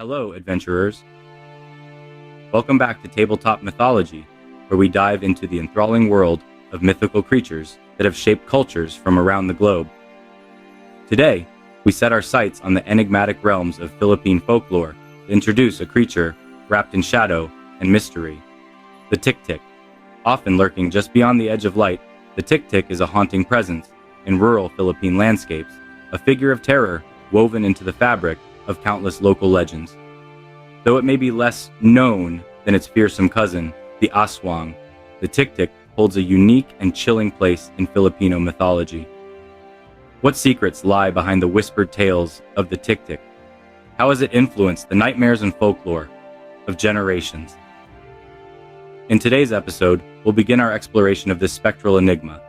Hello, adventurers. Welcome back to Tabletop Mythology, where we dive into the enthralling world of mythical creatures that have shaped cultures from around the globe. Today, we set our sights on the enigmatic realms of Philippine folklore to introduce a creature wrapped in shadow and mystery, the Tiktik. Often lurking just beyond the edge of light, the Tiktik is a haunting presence in rural Philippine landscapes, a figure of terror woven into the fabric of countless local legends. Though it may be less known than its fearsome cousin, the aswang, the Tiktik holds a unique and chilling place in Filipino mythology. What secrets lie behind the whispered tales of the Tiktik? How has it influenced the nightmares and folklore of generations? In today's episode, we'll begin our exploration of this spectral enigma,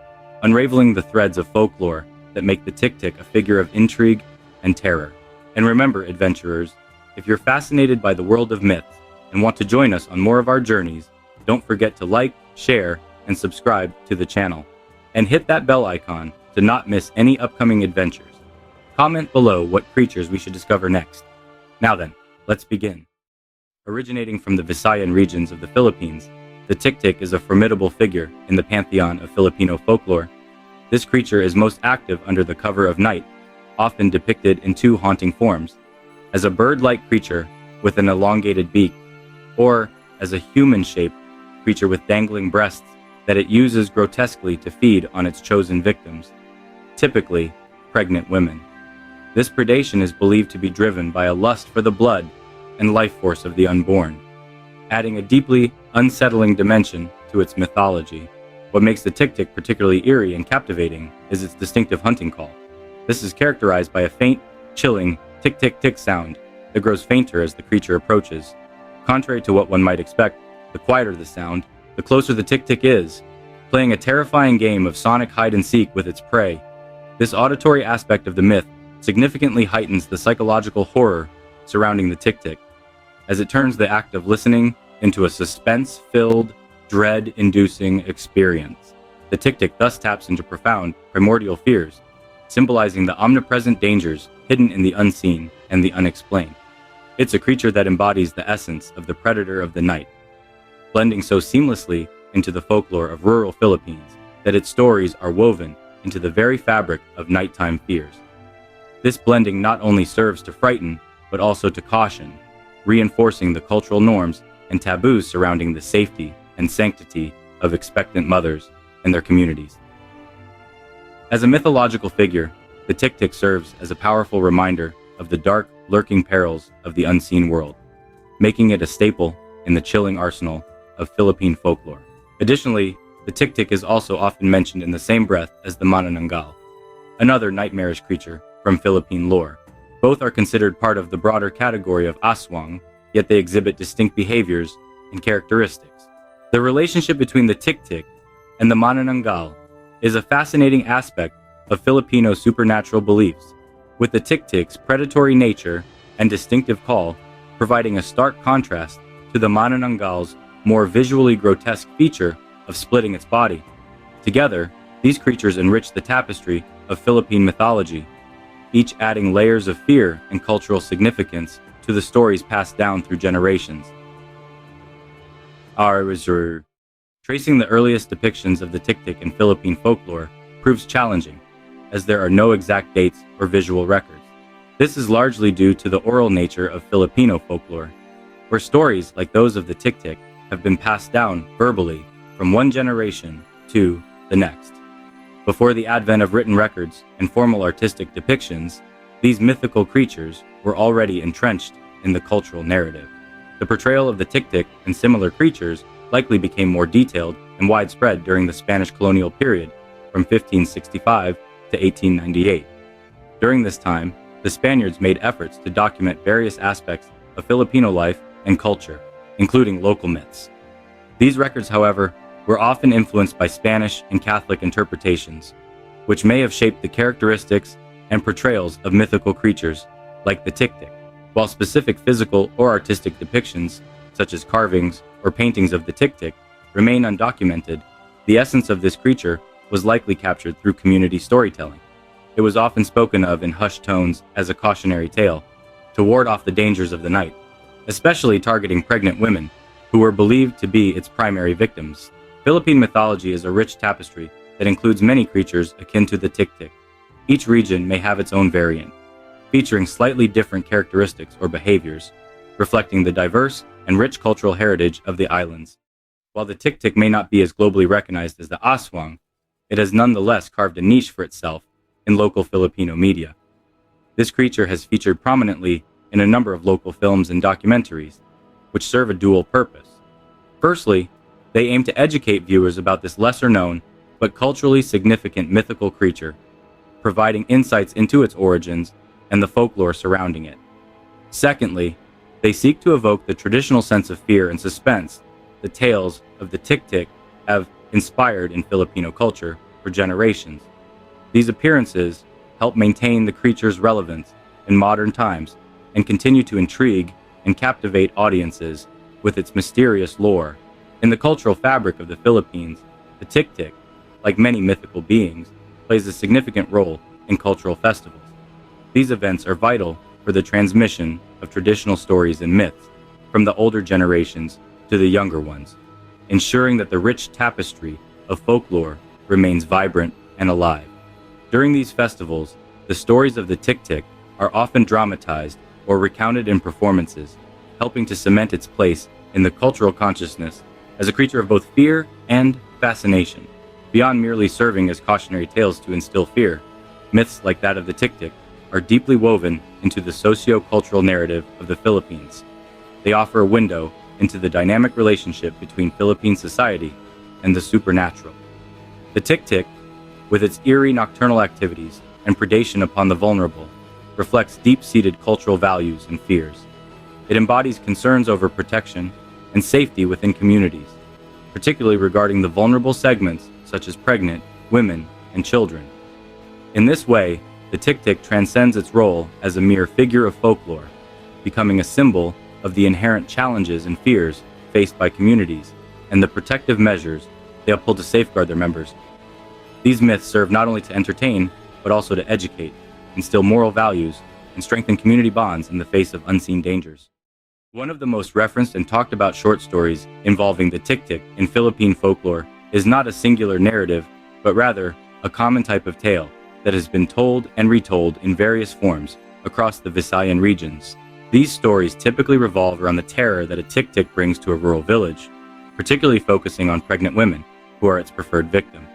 unraveling the threads of folklore that make the Tiktik a figure of intrigue and terror. And remember, adventurers, if you're fascinated by the world of myths and want to join us on more of our journeys, don't forget to like, share, and subscribe to the channel. And hit that bell icon to not miss any upcoming adventures. Comment below what creatures we should discover next. Now then, let's begin. Originating from the Visayan regions of the Philippines, the Tiktik is a formidable figure in the pantheon of Filipino folklore. This creature is most active under the cover of night, often depicted in two haunting forms, as a bird-like creature with an elongated beak, or as a human-shaped creature with dangling breasts that it uses grotesquely to feed on its chosen victims, typically pregnant women. This predation is believed to be driven by a lust for the blood and life force of the unborn, adding a deeply unsettling dimension to its mythology. What makes the Tiktik particularly eerie and captivating is its distinctive hunting call. This is characterized by a faint, chilling tick-tick-tick sound that grows fainter as the creature approaches. Contrary to what one might expect, the quieter the sound, the closer the Tiktik is, playing a terrifying game of sonic hide-and-seek with its prey. This auditory aspect of the myth significantly heightens the psychological horror surrounding the Tiktik, as it turns the act of listening into a suspense-filled, dread-inducing experience. The Tiktik thus taps into profound, primordial fears, symbolizing the omnipresent dangers hidden in the unseen and the unexplained. It's a creature that embodies the essence of the predator of the night, blending so seamlessly into the folklore of rural Philippines that its stories are woven into the very fabric of nighttime fears. This blending not only serves to frighten, but also to caution, reinforcing the cultural norms and taboos surrounding the safety and sanctity of expectant mothers and their communities. As a mythological figure, the Tiktik serves as a powerful reminder of the dark, lurking perils of the unseen world, making it a staple in the chilling arsenal of Philippine folklore. Additionally, the Tiktik is also often mentioned in the same breath as the Manananggal, another nightmarish creature from Philippine lore. Both are considered part of the broader category of aswang, yet they exhibit distinct behaviors and characteristics. The relationship between the Tiktik and the Manananggal is a fascinating aspect of Filipino supernatural beliefs, with the Tiktik's predatory nature and distinctive call providing a stark contrast to the Manananggal's more visually grotesque feature of splitting its body. Together, these creatures enrich the tapestry of Philippine mythology, each adding layers of fear and cultural significance to the stories passed down through generations. Tracing the earliest depictions of the Tiktik in Philippine folklore proves challenging, as there are no exact dates or visual records. This is largely due to the oral nature of Filipino folklore, where stories like those of the Tiktik have been passed down verbally from one generation to the next. Before the advent of written records and formal artistic depictions, these mythical creatures were already entrenched in the cultural narrative. The portrayal of the Tiktik and similar creatures likely became more detailed and widespread during the Spanish colonial period from 1565 to 1898. During this time, the Spaniards made efforts to document various aspects of Filipino life and culture, including local myths. These records, however, were often influenced by Spanish and Catholic interpretations, which may have shaped the characteristics and portrayals of mythical creatures like the Tiktik. While specific physical or artistic depictions, such as carvings or paintings of the Tiktik, remain undocumented, the essence of this creature was likely captured through community storytelling. It was often spoken of in hushed tones as a cautionary tale, to ward off the dangers of the night, especially targeting pregnant women, who were believed to be its primary victims. Philippine mythology is a rich tapestry that includes many creatures akin to the Tiktik. Each region may have its own variant, featuring slightly different characteristics or behaviors, reflecting the diverse and rich cultural heritage of the islands. While the Tiktik may not be as globally recognized as the aswang, it has nonetheless carved a niche for itself in local Filipino media. This creature has featured prominently in a number of local films and documentaries, which serve a dual purpose. Firstly, they aim to educate viewers about this lesser-known but culturally significant mythical creature, providing insights into its origins and the folklore surrounding it. Secondly, they seek to evoke the traditional sense of fear and suspense the tales of the Tiktik have inspired in Filipino culture for generations. These appearances help maintain the creature's relevance in modern times and continue to intrigue and captivate audiences with its mysterious lore. In the cultural fabric of the Philippines, the Tiktik, like many mythical beings, plays a significant role in cultural festivals. These events are vital for the transmission of traditional stories and myths from the older generations to the younger ones, ensuring that the rich tapestry of folklore remains vibrant and alive. During these festivals, the stories of the Tiktik are often dramatized or recounted in performances, helping to cement its place in the cultural consciousness as a creature of both fear and fascination. Beyond merely serving as cautionary tales to instill fear, myths like that of the Tiktik are deeply woven into the socio-cultural narrative of the Philippines. They offer a window into the dynamic relationship between Philippine society and the supernatural. The Tiktik, with its eerie nocturnal activities and predation upon the vulnerable, reflects deep-seated cultural values and fears. It embodies concerns over protection and safety within communities, particularly regarding the vulnerable segments such as pregnant, women, and children. In this way, the Tiktik transcends its role as a mere figure of folklore, becoming a symbol of the inherent challenges and fears faced by communities and the protective measures they uphold to safeguard their members. These myths serve not only to entertain, but also to educate, instill moral values, and strengthen community bonds in the face of unseen dangers. One of the most referenced and talked about short stories involving the Tiktik in Philippine folklore is not a singular narrative, but rather a common type of tale that has been told and retold in various forms across the Visayan regions. These stories typically revolve around the terror that a Tiktik brings to a rural village, particularly focusing on pregnant women, who are its preferred victim.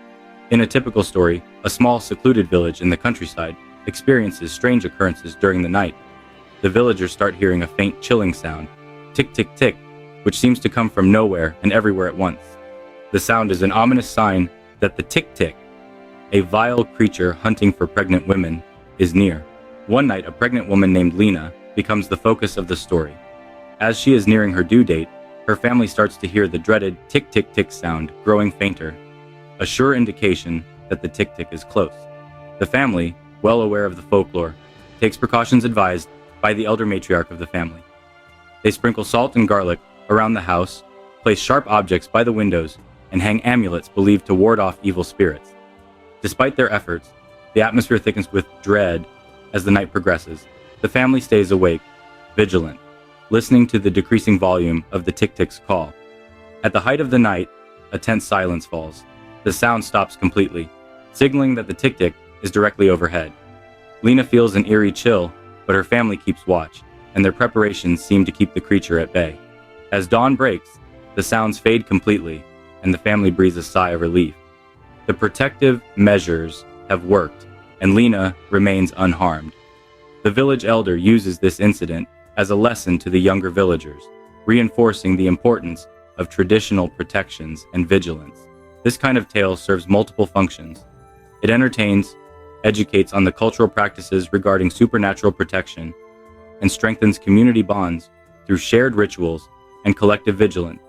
In a typical story, a small secluded village in the countryside experiences strange occurrences during the night. The villagers start hearing a faint chilling sound, tick tick tick, which seems to come from nowhere and everywhere at once. The sound is an ominous sign that the Tiktik, a vile creature hunting for pregnant women, is near. One night, a pregnant woman named Lena becomes the focus of the story. As she is nearing her due date, her family starts to hear the dreaded tick tick tick sound growing fainter, a sure indication that the Tiktik is close. The family, well aware of the folklore, takes precautions advised by the elder matriarch of the family. They sprinkle salt and garlic around the house, place sharp objects by the windows, and hang amulets believed to ward off evil spirits. Despite their efforts, the atmosphere thickens with dread as the night progresses. The family stays awake, vigilant, listening to the decreasing volume of the Tiktik's call. At the height of the night, a tense silence falls. The sound stops completely, signaling that the Tiktik is directly overhead. Lena feels an eerie chill, but her family keeps watch, and their preparations seem to keep the creature at bay. As dawn breaks, the sounds fade completely, and the family breathes a sigh of relief. The protective measures have worked, and Lena remains unharmed. The village elder uses this incident as a lesson to the younger villagers, reinforcing the importance of traditional protections and vigilance. This kind of tale serves multiple functions. It entertains, educates on the cultural practices regarding supernatural protection, and strengthens community bonds through shared rituals and collective vigilance.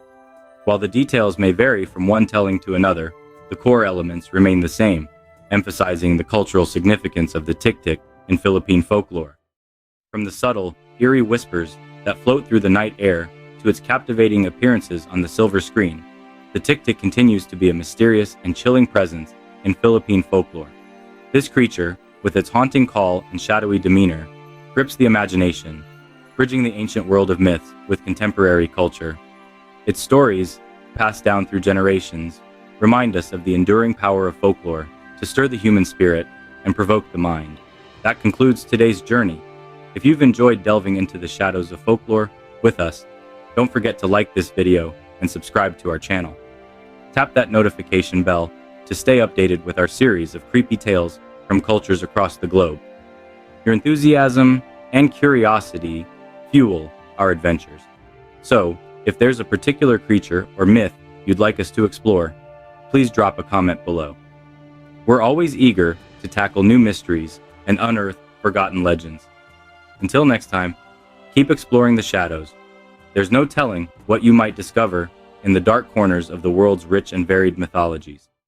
While the details may vary from one telling to another, the core elements remain the same, emphasizing the cultural significance of the Tiktik in Philippine folklore. From the subtle, eerie whispers that float through the night air to its captivating appearances on the silver screen, the Tiktik continues to be a mysterious and chilling presence in Philippine folklore. This creature, with its haunting call and shadowy demeanor, grips the imagination, bridging the ancient world of myths with contemporary culture. Its stories, passed down through generations, remind us of the enduring power of folklore to stir the human spirit and provoke the mind. That concludes today's journey. If you've enjoyed delving into the shadows of folklore with us, don't forget to like this video and subscribe to our channel. Tap that notification bell to stay updated with our series of creepy tales from cultures across the globe. Your enthusiasm and curiosity fuel our adventures. So, if there's a particular creature or myth you'd like us to explore, please drop a comment below. We're always eager to tackle new mysteries and unearth forgotten legends. Until next time, keep exploring the shadows. There's no telling what you might discover in the dark corners of the world's rich and varied mythologies.